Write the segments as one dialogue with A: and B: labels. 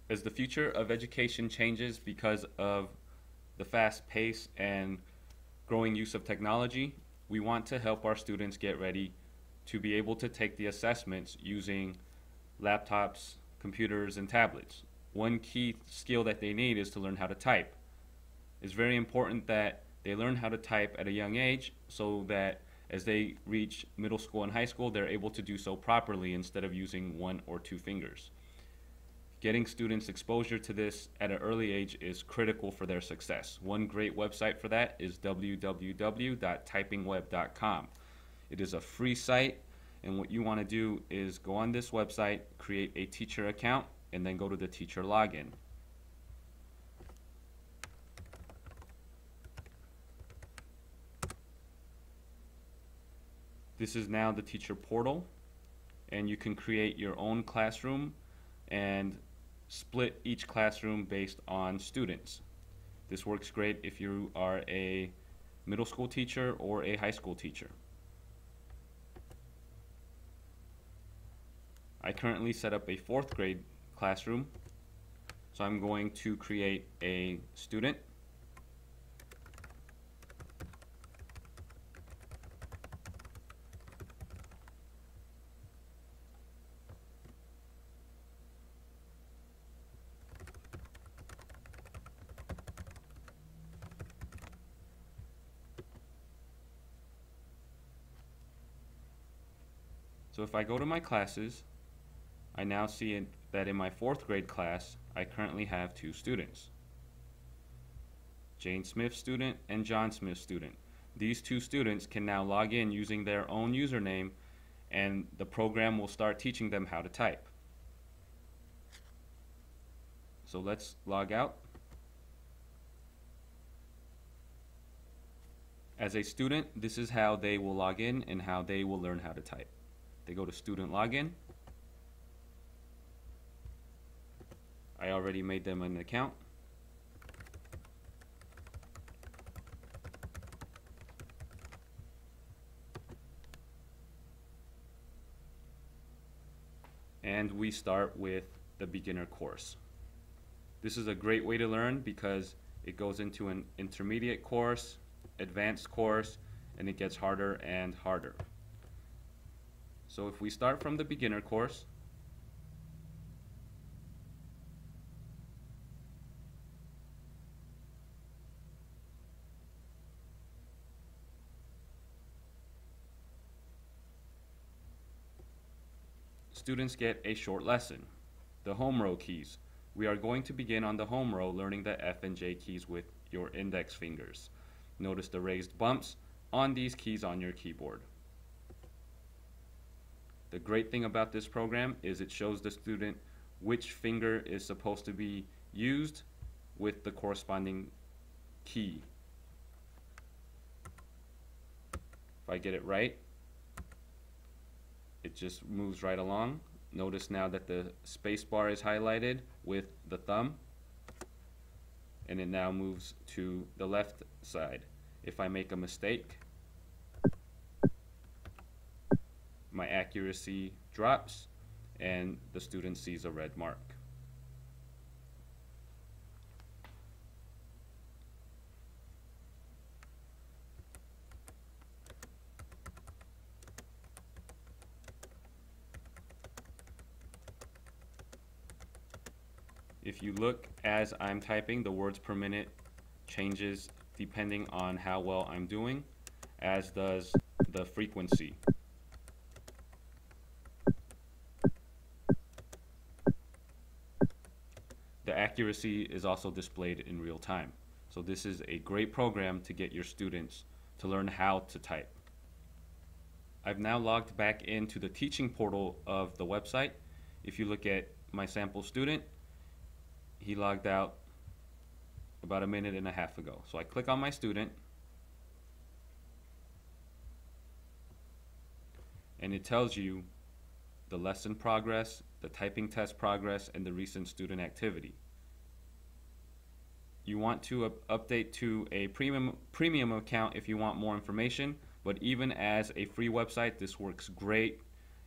A: As the future of education changes because of the fast pace and growing use of technology, we want to help our students get ready to be able to take the assessments using laptops, computers, and tablets. One key skill that they need is to learn how to type. It's very important that they learn how to type at a young age so that as they reach middle school and high school, they're able to do so properly instead of using one or two fingers. Getting students exposure to this at an early age is critical for their success. One great website for that is www.typingweb.com. It is a free site, and what you want to do is go on this website, create a teacher account, and then go to the teacher login. This is now the teacher portal, and you can create your own classroom and split each classroom based on students. This works great if you are a middle school teacher or a high school teacher. I currently set up a 4th grade classroom, so I'm going to create a student. So if I go to my classes, I now see that in my 4th grade class, I currently have 2 students. Jane Smith student and John Smith student. These 2 students can now log in using their own username, and the program will start teaching them how to type. So let's log out. As a student, this is how they will log in and how they will learn how to type. They go to student login. I already made them an account. And we start with the beginner course. This is a great way to learn because it goes into an intermediate course, advanced course, and it gets harder and harder. So if we start from the beginner course, students get a short lesson. The home row keys. We are going to begin on the home row learning the F and J keys with your index fingers. Notice the raised bumps on these keys on your keyboard. The great thing about this program is it shows the student which finger is supposed to be used with the corresponding key. If I get it right, it just moves right along. Notice now that the space bar is highlighted with the thumb, and it now moves to the left side. If I make a mistake, my accuracy drops and the student sees a red mark. If you look as I'm typing, the words per minute changes depending on how well I'm doing, as does the frequency. The accuracy is also displayed in real time. So this is a great program to get your students to learn how to type. I've now logged back into the teaching portal of the website. If you look at my sample student, he logged out about a minute and a half ago. So I click on my student, and it tells you the lesson progress, the typing test progress, and the recent student activity. You want to update to a premium account if you want more information, but even as a free website, this works great.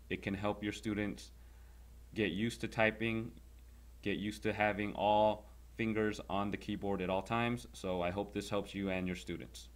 A: It can help your students get used to typing get used to having all fingers on the keyboard at all times. So I hope this helps you and your students.